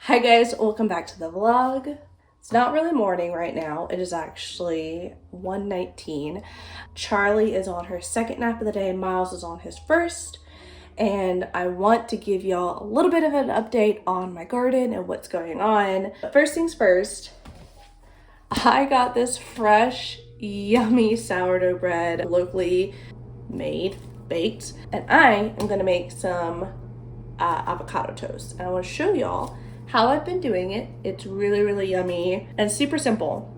Hi guys, welcome back to the vlog. It's not really morning right now. It is actually 1:19. Charlie is on her second nap of the day. Miles is on his first. And I want to give y'all a little bit of an update on my garden and what's going on. But first things first, I got this fresh, yummy sourdough bread, locally made, baked. And I am gonna make some avocado toast. And I want to show y'all how I've been doing it. It's really, really yummy and super simple.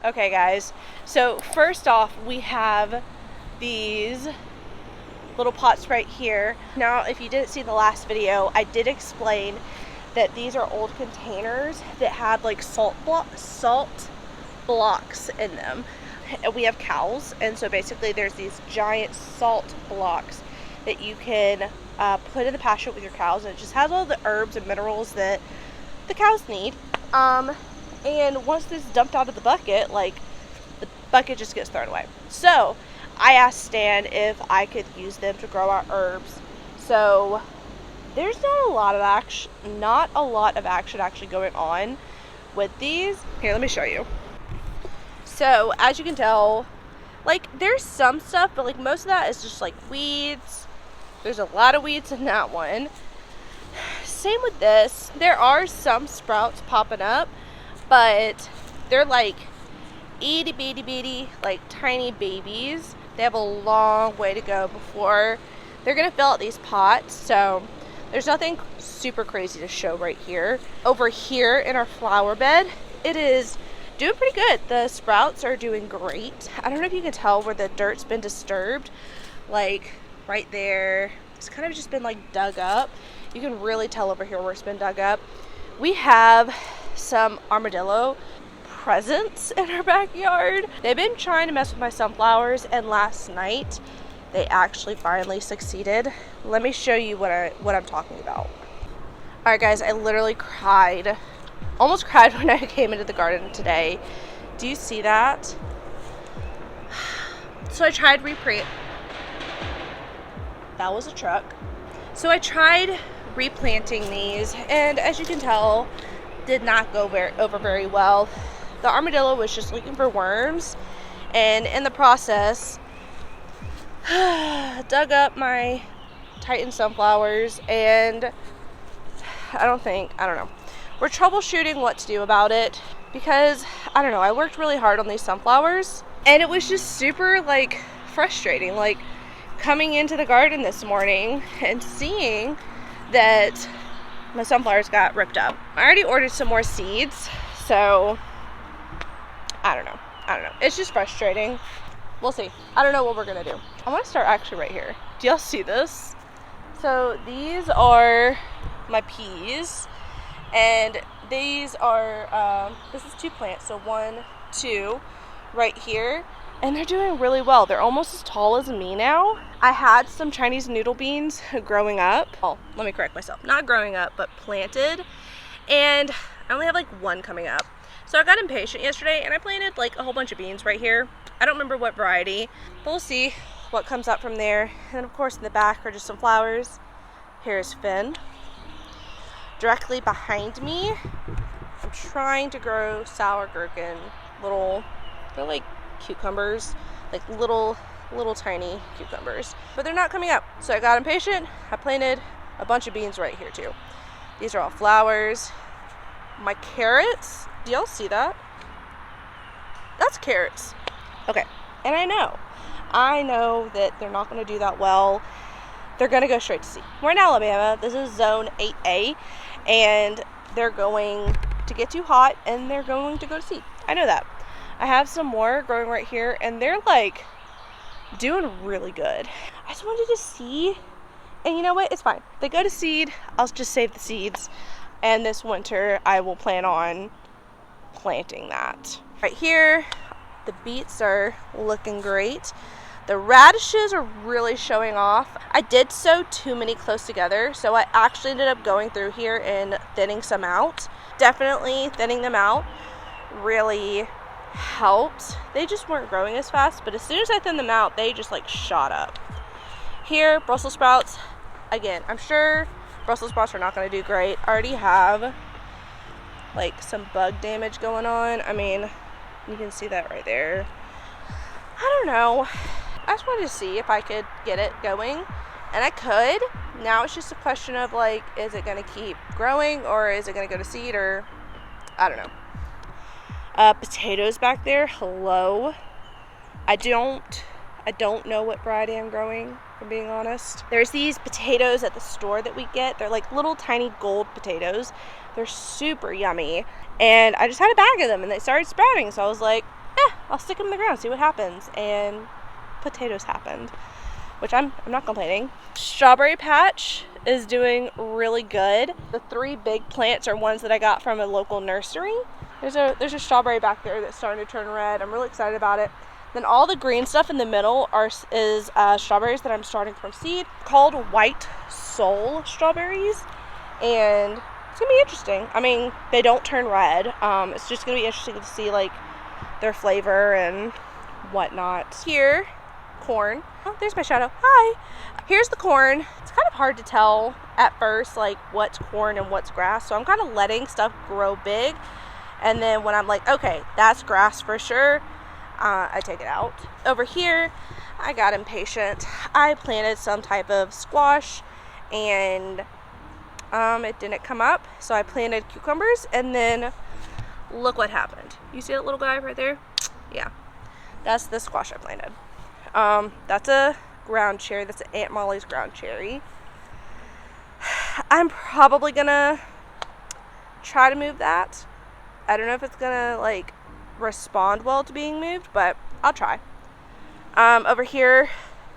Okay guys, so first off we have these little pots right here. Now if you didn't see the last video, I did explain that these are old containers that had like salt blocks in them. We have cows, and so basically there's these giant salt blocks that you can put in the pasture with your cows, and it just has all the herbs and minerals that the cows need. And once this is dumped out of the bucket, like, the bucket just gets thrown away. So I asked Stan if I could use them to grow our herbs. So there's not a lot of action actually going on with these. Here, let me show you. So as you can tell, like, there's some stuff, but like most of that is just like weeds. There's a lot of weeds in that one. Same with this. There are some sprouts popping up, but they're like itty bitty, like tiny babies. They have a long way to go before they're gonna fill out these pots. So there's nothing super crazy to show right here. Over here in our flower bed, it is doing pretty good. The sprouts are doing great. I don't know if you can tell where the dirt's been disturbed, like right there. It's kind of just been like dug up. You can really tell over here where it's been dug up. We have some armadillo presents in our backyard. They've been trying to mess with my sunflowers, and last night they actually finally succeeded. Let me show you what I'm talking about. All right guys, I literally almost cried when I came into the garden today. Do you see that? So I tried that was a truck. So I tried replanting these, and as you can tell, did not go over very well. The armadillo was just looking for worms, and in the process dug up my Titan sunflowers, and I don't know. We're troubleshooting what to do about it. because I don't know, I worked really hard on these sunflowers and it was just super like frustrating, like coming into the garden this morning and seeing that my sunflowers got ripped up. I already ordered some more seeds, so I don't know. It's just frustrating. We'll see. I don't know what we're gonna do. I want to start actually right here. Do y'all see this? So these are my peas, and these are this is 2 plants, so 1, 2 right here, and they're doing really well. They're almost as tall as me now. I had some Chinese noodle beans growing up. Oh, let me correct myself. Not growing up, but planted, and I only have like 1 coming up. So I got impatient yesterday and I planted like a whole bunch of beans right here. I don't remember what variety, but we'll see what comes up from there. And then of course in the back are just some flowers. Here's Finn. Directly behind me, I'm trying to grow sour gherkin. They're like cucumbers, like little tiny cucumbers, but they're not coming up. So I got impatient. I planted a bunch of beans right here too. These are all flowers. My carrots, do y'all see that? That's carrots. Okay, and I know that they're not going to do that well. They're going to go straight to seed. We're in Alabama. This is zone 8A, and they're going to get too hot, and they're going to go to seed. I know that. I have some more growing right here, and they're like doing really good. I just wanted to see, and you know what? It's fine. They go to seed. I'll just save the seeds, and this winter I will plan on planting that. Right here, the beets are looking great. The radishes are really showing off. I did sow too many close together, so I actually ended up going through here and thinning some out. Definitely thinning them out really helped. They just weren't growing as fast, but as soon as I thinned them out, they just like shot up. Here, Brussels sprouts. Again, I'm sure Brussels sprouts are not going to do great. I already have like some bug damage going on. I mean, you can see that right there. I don't know. I just wanted to see if I could get it going, and I could. Now it's just a question of like, is it going to keep growing or is it going to go to seed, or I don't know. Potatoes back there. Hello. I don't know what variety I'm growing, for being honest. There's these potatoes at the store that we get. They're like little tiny gold potatoes. They're super yummy, and I just had a bag of them and they started sprouting, so I was like, I'll stick them in the ground, see what happens. And potatoes happened, which I'm not complaining. Strawberry patch is doing really good. The 3 big plants are ones that I got from a local nursery. There's a strawberry back there that's starting to turn red. I'm really excited about it. Then all the green stuff in the middle is strawberries that I'm starting from seed, called White Soul strawberries, and it's gonna be interesting. I mean, they don't turn red. It's just gonna be interesting to see like their flavor and whatnot. Here, corn. Oh, there's my shadow. Hi. Here's the corn. It's kind of hard to tell at first like what's corn and what's grass, so I'm kind of letting stuff grow big, and then when I'm like, okay, that's grass for sure, I take it out. Over here, I got impatient. I planted some type of squash, and it didn't come up, so I planted cucumbers, and then look what happened. You see that little guy right there? Yeah, that's the squash I planted. That's a ground cherry. That's an Aunt Molly's ground cherry. I'm probably gonna try to move that. I don't know if it's gonna like respond well to being moved, but I'll try. Over here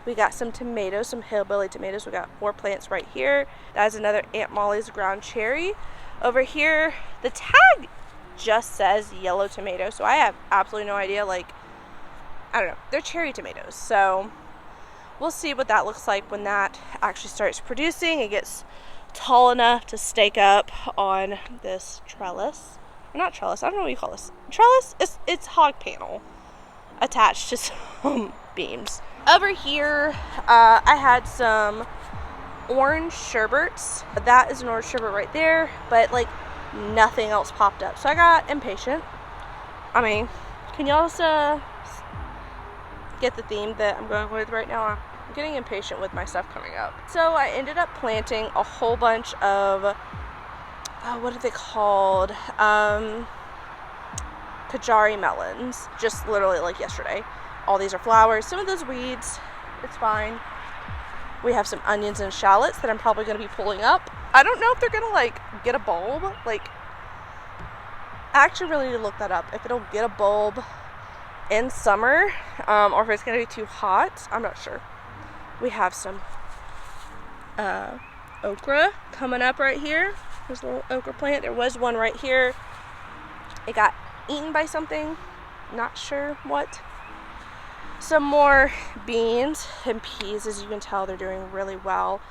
we got some tomatoes, some hillbilly tomatoes. We got 4 plants right here. That's another Aunt Molly's ground cherry. Over here, the tag just says yellow tomato, so I have absolutely no idea. Like, I don't know, they're cherry tomatoes, so we'll see what that looks like when that actually starts producing. It gets tall enough to stake up on this trellis. Or not trellis, I don't know what you call this. Trellis? It's hog panel attached to some beams. Over here, I had some orange sherbets. That is an orange sherbet right there, but like nothing else popped up, so I got impatient. I mean, can y'all get the theme that I'm going with right now? I'm getting impatient with my stuff coming up. So I ended up planting a whole bunch of what are they called? Kajari melons, just literally like yesterday. All these are flowers. Some of those weeds, it's fine. We have some onions and shallots that I'm probably going to be pulling up. I don't know if they're going to like get a bulb. Like, I actually really need to look that up. If it'll get a bulb in summer, or if it's going to be too hot. I'm not sure. We have some okra coming up right here. There's a little okra plant. There was one right here. It got eaten by something. Not sure what. Some more beans and peas. As you can tell, they're doing really well.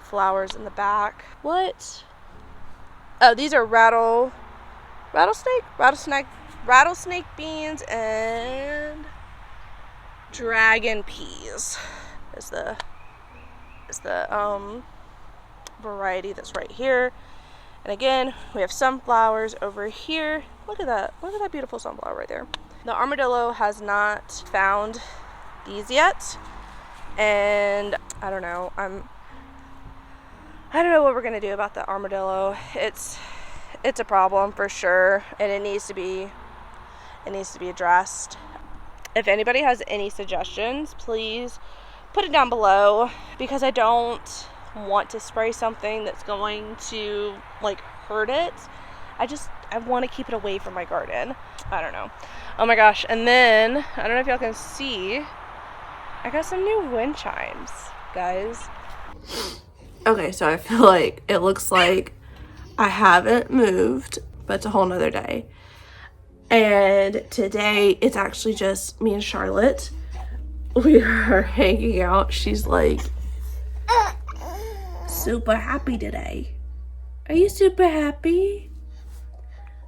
Flowers in the back. What? Oh, these are rattlesnake beans and dragon peas is the variety that's right here. And again, we have sunflowers over here. Look at that beautiful sunflower right there. The armadillo has not found these yet, and I don't know what we're gonna do about the armadillo. It's a problem for sure, and it needs to be addressed. If anybody has any suggestions, please put it down below, because I don't want to spray something that's going to like hurt it. I want to keep it away from my garden. I don't know. Oh my gosh. And then, I don't know if y'all can see, I got some new wind chimes, guys. Okay, so I feel like it looks like I haven't moved, but it's a whole nother day. And today it's actually just me and Charlotte. We are hanging out. She's like super happy today. Are you super happy?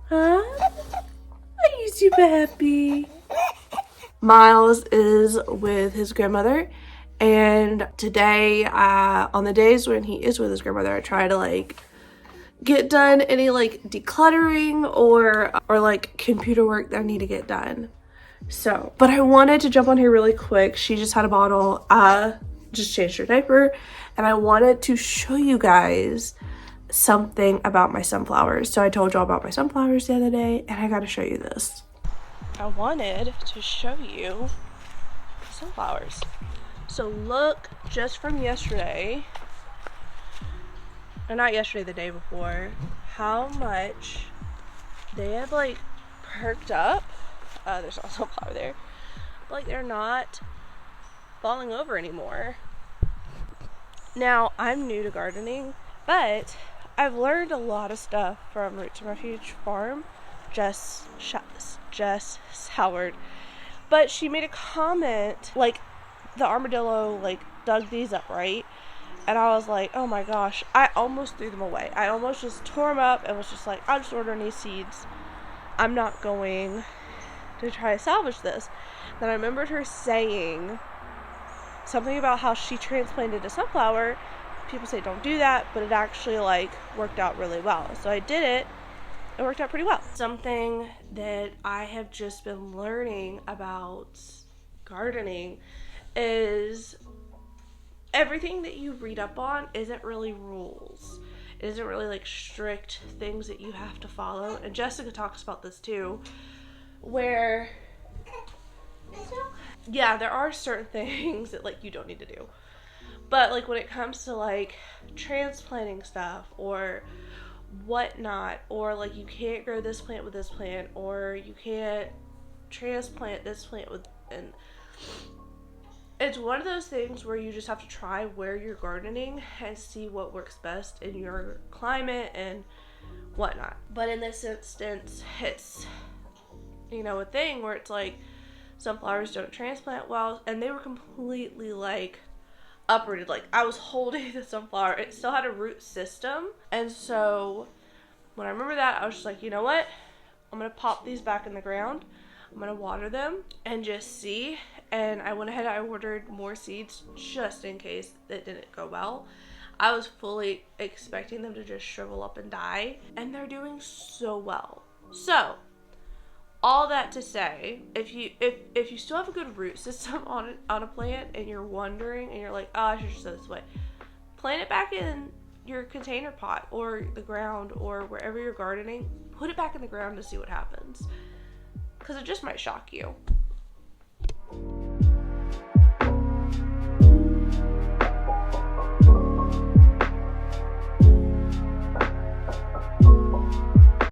Huh? Are you super happy? Miles is with his grandmother, and today, on the days when he is with his grandmother, I try to like get done any like decluttering or like computer work that I need to get done. So, but I wanted to jump on here really quick. She just had a bottle, just changed her diaper, and I wanted to show you guys something about my sunflowers. So I told y'all about my sunflowers the other day, and I gotta show you this. I wanted to show you sunflowers. So look, just from yesterday, or not yesterday, the day before, how much they have like perked up. There's also a flower there, but like they're not falling over anymore. Now, I'm new to gardening, but I've learned a lot of stuff from Roots and Refuge Farm. Jess Howard, but she made a comment like the armadillo like dug these up, right? And I was like, oh my gosh, I almost threw them away. I almost just tore them up and was just like, I'm just ordering these seeds. I'm not going to try to salvage this. Then I remembered her saying something about how she transplanted a sunflower. People say don't do that, but it actually like worked out really well. So I did it. It worked out pretty well. Something that I have just been learning about gardening is everything that you read up on isn't really rules. It isn't really like strict things that you have to follow. And Jessica talks about this too, where yeah, there are certain things that like you don't need to do. But like when it comes to like transplanting stuff or whatnot, or like you can't grow this plant with this plant, or you can't transplant this plant with, and it's one of those things where you just have to try where you're gardening and see what works best in your climate and whatnot. But in this instance, it's, you know, a thing where it's like sunflowers don't transplant well, and they were completely like uprooted. Like I was holding the sunflower, it still had a root system, and so when I remember that, I was just like, you know what, I'm gonna pop these back in the ground, I'm gonna water them and just see. And I went ahead, I ordered more seeds just in case it didn't go well. I was fully expecting them to just shrivel up and die, and they're doing so well. So all that to say, if you still have a good root system on a plant and you're wondering and you're like, oh, I should just go this way, plant it back in your container pot or the ground or wherever you're gardening. Put it back in the ground to see what happens. because it just might shock you.